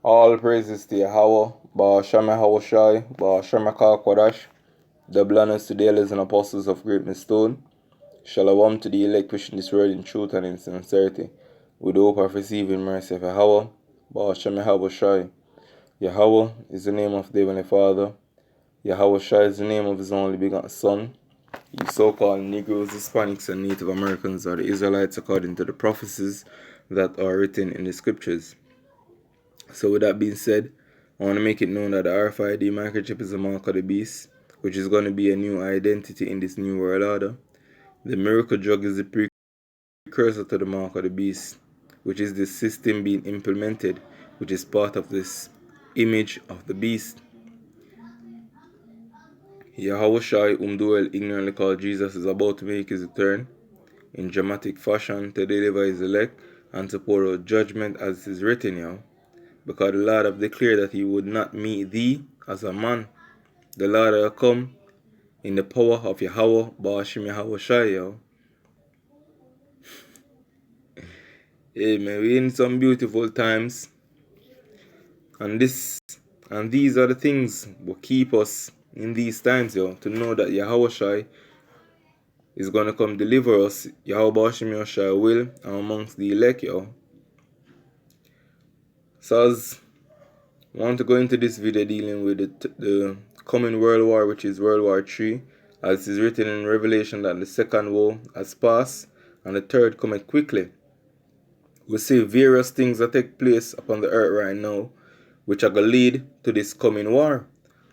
All praises to Yahweh, Ba'ashem Yahushai, Ba'ashem Kodash, double honors to the elders and apostles of Great Stone. Shalom to the elect pushing this word in truth and in sincerity, with the hope of receiving mercy of Yahweh, Ba'ashem Yahushai. Yahweh is the name of the Heavenly Father. Yahushai is the name of His only begotten Son. You so-called Negroes, Hispanics, and Native Americans are the Israelites according to the prophecies that are written in the Scriptures. So with that being said, I want to make it known that the RFID microchip is a mark of the beast, which is going to be a new identity in this new world order. The miracle drug is the precursor to the mark of the beast, which is the system being implemented, which is part of this image of the beast. Yahushai, whom the world ignorantly called Jesus, is about to make his return in dramatic fashion to deliver his elect and to pour out judgment, as it is written here. Because the Lord have declared that He would not meet thee as a man. The Lord will come in the power of Yahweh, Ba'ashem Yahushai. Amen. We're in some beautiful times. And these are the things will keep us in these times, to know that Yahushai is going to come deliver us. Yahweh Ba'ashem Yahushai will, amongst the elect, So as I want to go into this video dealing with the coming World War, which is World War III, as it is written in Revelation that the second war has passed and the third cometh quickly. We see various things that take place upon the earth right now, which are going to lead to this coming war.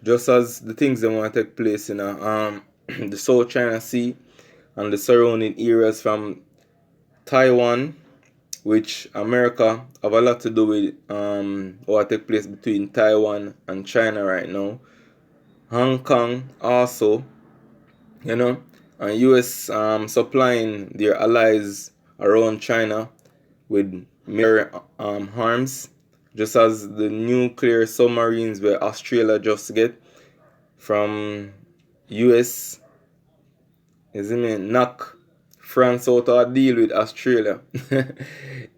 Just as the things that want to take place in the South China Sea and the surrounding areas from Taiwan, which America have a lot to do with what take place between Taiwan and China right now. Hong Kong also, and US supplying their allies around China with mere arms, just as the nuclear submarines where Australia just get from US, knock France out of a deal with Australia.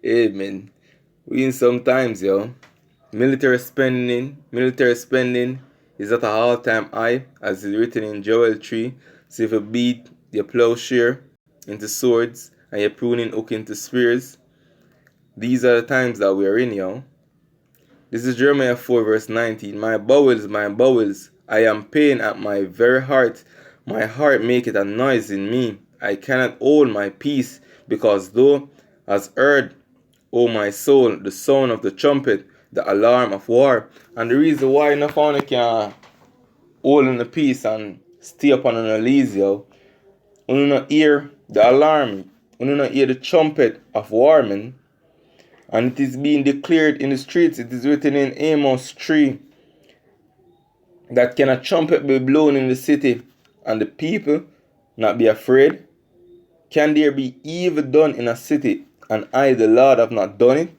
Amen. We in sometimes, military spending is at an all-time high, as is written in Joel 3. So if you beat your plowshare into swords and your pruning hook into spears, these are the times that we are in, This is Jeremiah 4 verse 19. My bowels, I am pain at my very heart. My heart maketh a noise in me. I cannot hold my peace, because thou hast heard, O my soul, the sound of the trumpet, the alarm of war. And the reason why no one can hold in the peace and stay upon an knees, you not hear the alarm, you not hear the trumpet of war, man. And it is being declared in the streets. It is written in Amos 3 that can a trumpet be blown in the city and the people not be afraid? Can there be evil done in a city and I, the Lord, have not done it?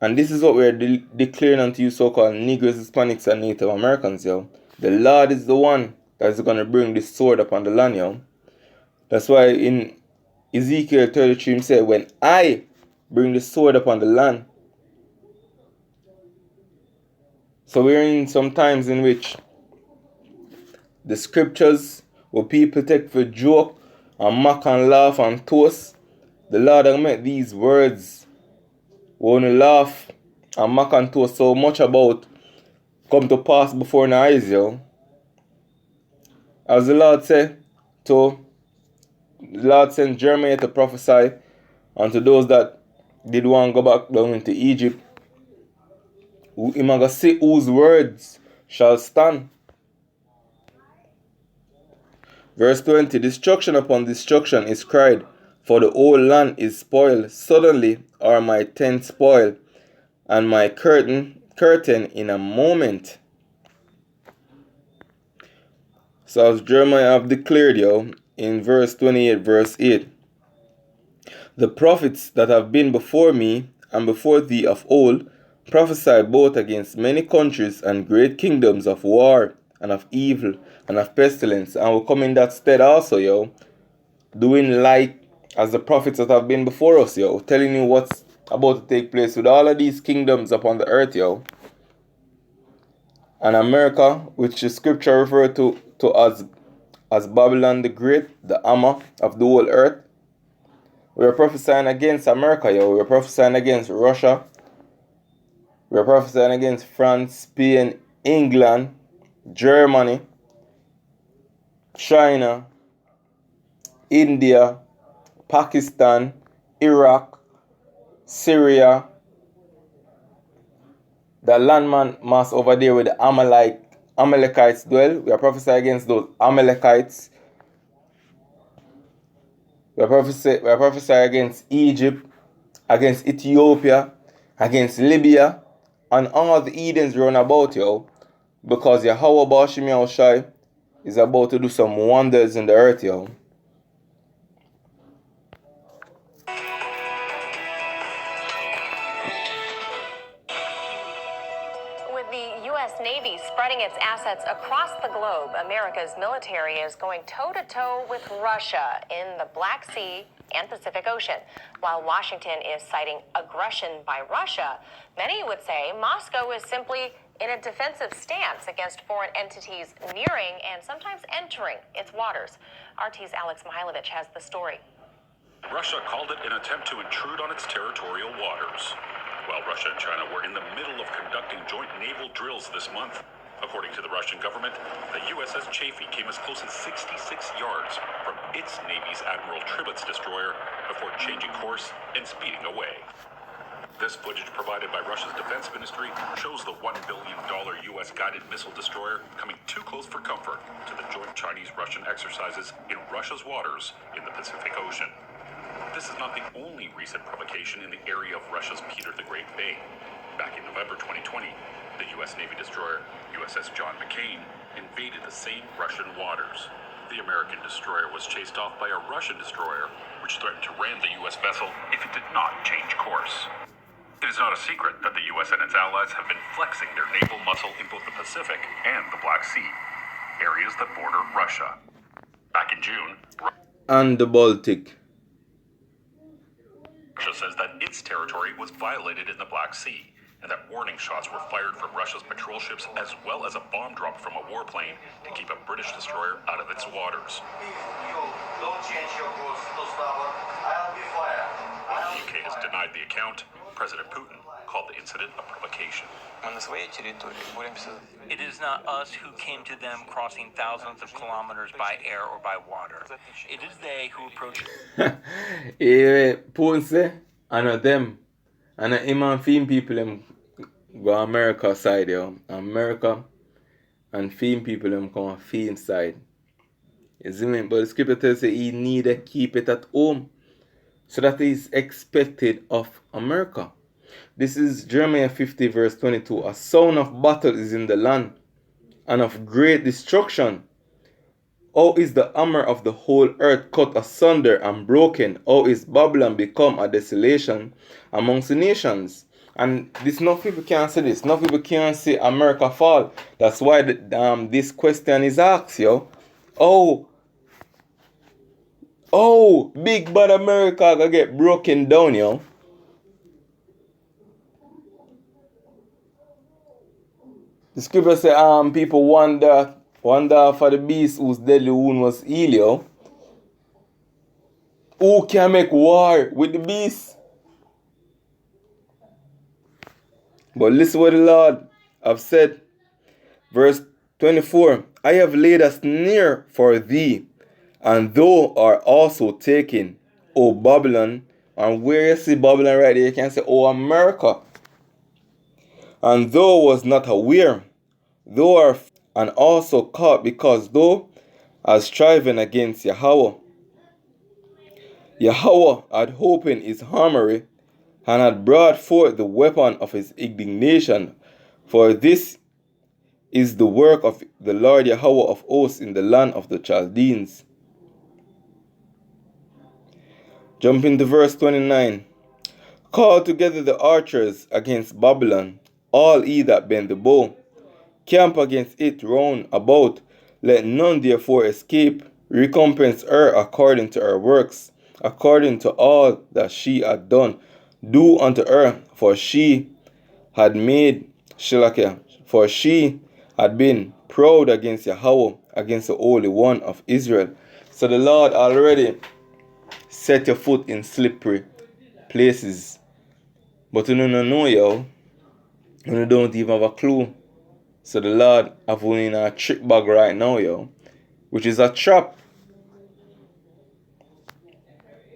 And this is what we are declaring unto you so-called Negroes, Hispanics, and Native Americans, The Lord is the one that is going to bring this sword upon the land, That's why in Ezekiel 33 he said, when I bring the sword upon the land. So we're in some times in which the scriptures, where people take for joke and mock and laugh and toast, the Lord has made these words when you laugh and mock and toast so much about come to pass before our eyes, As the Lord said the Lord sent Jeremiah to prophesy unto those that did want to go back down into Egypt. Him going to say whose words shall stand. Verse 20, destruction upon destruction is cried, for the whole land is spoiled. Suddenly are my tents spoiled, and my curtain in a moment. So as Jeremiah have declared, in verse 28, verse 8, the prophets that have been before me and before thee of old prophesied both against many countries and great kingdoms of war and of evil and of pestilence, and will come in that stead also, doing like as the prophets that have been before us, telling you what's about to take place with all of these kingdoms upon the earth, yo. And America, which the scripture referred to as Babylon the Great, the hammer of the whole earth. We are prophesying against America, yo. We are prophesying against Russia. We are prophesying against France, Spain, England, Germany, China, India, Pakistan, Iraq, Syria, the landman mass over there where the Amalekites dwell. We are prophesying against those Amalekites. We are prophesying against Egypt, against Ethiopia, against Libya, and all the Edens run about, yo. Because Yahweh Bashim Yahushai is about to do some wonders in the earth, yo. With the U.S. Navy spreading its assets across the globe, America's military is going toe-to-toe with Russia in the Black Sea and Pacific Ocean. While Washington is citing aggression by Russia, many would say Moscow is simply in a defensive stance against foreign entities nearing and sometimes entering its waters. RT's Alex Mihailovich has the story. Russia called it an attempt to intrude on its territorial waters. While Russia and China were in the middle of conducting joint naval drills this month, according to the Russian government, the USS Chaffee came as close as 66 yards from its Navy's Admiral Tribet's destroyer before changing course and speeding away. This footage provided by Russia's defense ministry shows the $1 billion U.S. guided missile destroyer coming too close for comfort to the joint Chinese-Russian exercises in Russia's waters in the Pacific Ocean. This is not the only recent provocation in the area of Russia's Peter the Great Bay. Back in November 2020, the U.S. Navy destroyer USS John McCain invaded the same Russian waters. The American destroyer was chased off by a Russian destroyer, which threatened to ram the U.S. vessel if it did not change course. It is not a secret that the U.S. and its allies have been flexing their naval muscle in both the Pacific and the Black Sea, areas that border Russia. Back in June, and the Baltic. Russia says that its territory was violated in the Black Sea, and that warning shots were fired from Russia's patrol ships as well as a bomb drop from a warplane to keep a British destroyer out of its waters. While the UK has denied the account, President Putin called the incident a provocation. It is not us who came to them crossing thousands of kilometers by air or by water. It is they who approached. Putin say, I know them. And him and film people them go America side, yo. America and film people them come on film side. You see me? But the scripture tells you he need to keep it at home. So that is expected of America. This is Jeremiah 50 verse 22. A sound of battle is in the land, and of great destruction. How is the hammer of the whole earth cut asunder and broken? How is Babylon become a desolation amongst the nations? And this, no people can see this. No people can see America fall. That's why this question is asked, yo. Oh, big bad America gonna get broken down, yo. The scripture say, people wonder for the beast whose deadly wound was healed, yo. Who can make war with the beast? But listen what the Lord have said. Verse 24. I have laid a snare for thee, and thou art also taken, O Babylon. And where you see Babylon right there, you can say, O America. And thou was not aware, thou art and also caught, because thou hast striven against Yahweh. Yahweh had opened his armory, and had brought forth the weapon of his indignation. For this is the work of the Lord Yahweh of hosts in the land of the Chaldeans. Jump into verse 29. Call together the archers against Babylon, all ye that bend the bow. Camp against it round about. Let none therefore escape. Recompense her according to her works, according to all that she hath done. do unto her, for she had made Shilakia, for she had been proud against Yahweh, against the Holy One of Israel. So the Lord already set your foot in slippery places. But you don't know, yo. You don't even have a clue. So the Lord have you in a trick bag right now, yo. Which is a trap.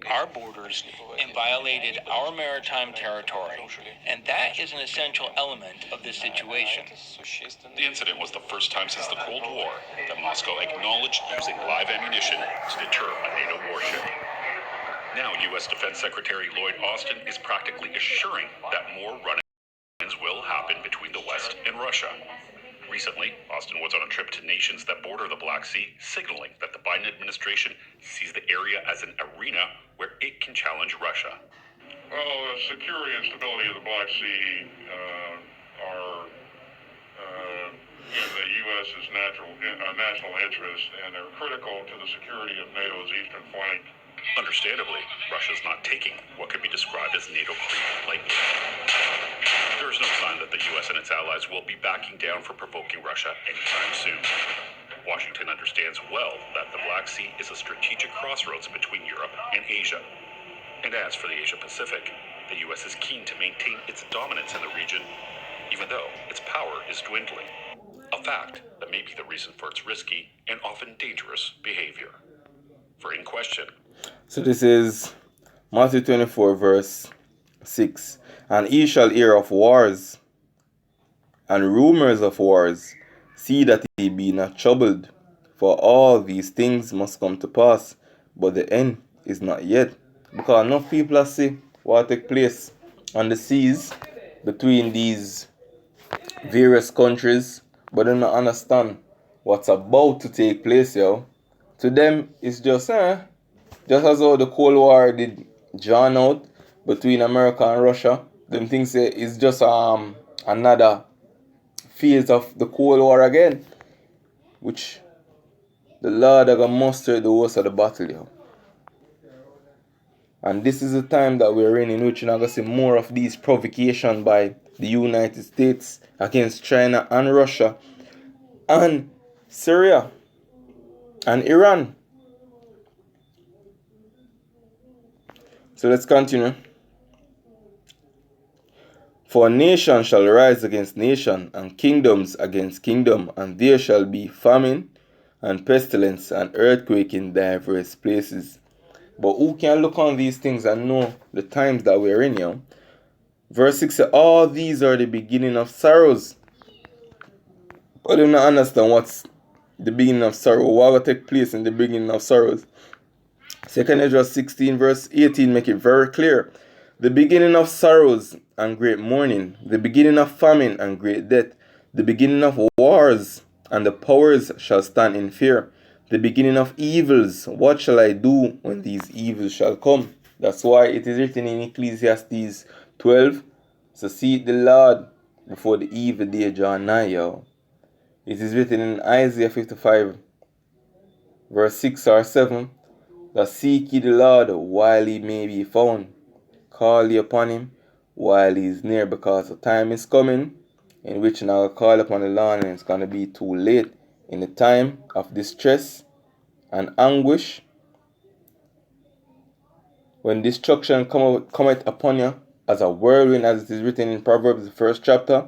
our borders and violated our maritime territory. And that is an essential element of this situation. The incident was the first time since the Cold War that Moscow acknowledged using live ammunition to deter a NATO warship. Now, U.S. Defense Secretary Lloyd Austin is practically assuring that more run-ins will happen between the West and Russia. Recently, Austin was on a trip to nations that border the Black Sea, signaling that the Biden administration sees the area as an arena where it can challenge Russia. Well, the security and stability of the Black Sea are in the U.S.'s national interest, and they're critical to the security of NATO's eastern flank. Understandably, Russia's not taking what could be described as NATO creep lightly. There is no sign that the U.S. and its allies will be backing down for provoking Russia anytime soon. Washington understands well that the Black Sea is a strategic crossroads between Europe and Asia. And as for the Asia-Pacific, the U.S. is keen to maintain its dominance in the region, even though its power is dwindling. A fact that may be the reason for its risky and often dangerous behavior. For In Question. So this is Matthew 24 verse 6. And ye shall hear of wars and rumors of wars. See that ye be not troubled, for all these things must come to pass, but the end is not yet. Because enough people are see what take place on the seas between these various countries, but they don't understand what's about to take place, yo. To them, it's just as how the Cold War did drawn out between America and Russia. Them things say it's just another phase of the Cold War again, which the Lord are gonna muster the worst of the battle, yo. And this is the time that we're in which you're gonna see more of these provocation by the United States against China and Russia and Syria and Iran. So let's continue. For nation shall rise against nation, and kingdoms against kingdom, and there shall be famine, and pestilence, and earthquake in diverse places. But who can look on these things and know the times that we're in, yo? Verse 6 says, all these are the beginning of sorrows. But do not understand what's the beginning of sorrow. What will take place in the beginning of sorrows? 2 Ezra 16 verse 18 make it very clear. The beginning of sorrows and great mourning, the beginning of famine and great death, the beginning of wars, and the powers shall stand in fear. The beginning of evils, what shall I do when these evils shall come? That's why it is written in Ecclesiastes 12, so seek the Lord before the evil day draw nigh, yo. It is written in Isaiah 55 verse 6 or 7, that seek ye the Lord while he may be found. Call ye upon him while he is near, because the time is coming in which now call upon the Lord and it's going to be too late. In the time of distress and anguish, when destruction cometh upon you as a whirlwind, as it is written in Proverbs the 1st chapter,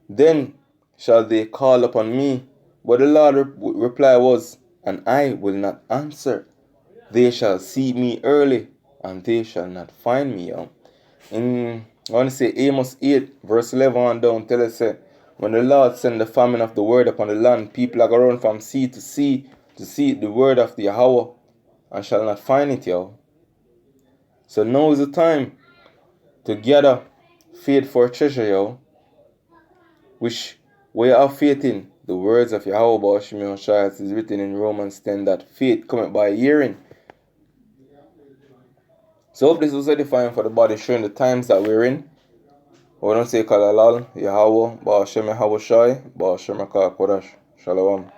then shall they call upon me. But the Lord reply was, and I will not answer. They shall seek me early, and they shall not find me, yo. I want to say Amos 8 verse 11 on down, tell us, when the Lord send the famine of the word upon the land, people are going to run from sea to see the word of the Yahweh, and shall not find it, yo. So now is the time to gather faith for treasure, yo, which we are faith in the words of Yahweh Ba'ashim Yoshai, as is written in Romans 10, that faith cometh by hearing. So hope this was edifying for the body, showing the times that we're in. We don't say Kalalal, Yahweh, Ba'ashim Yoshai, Ba'ashim Kodash. Shalom.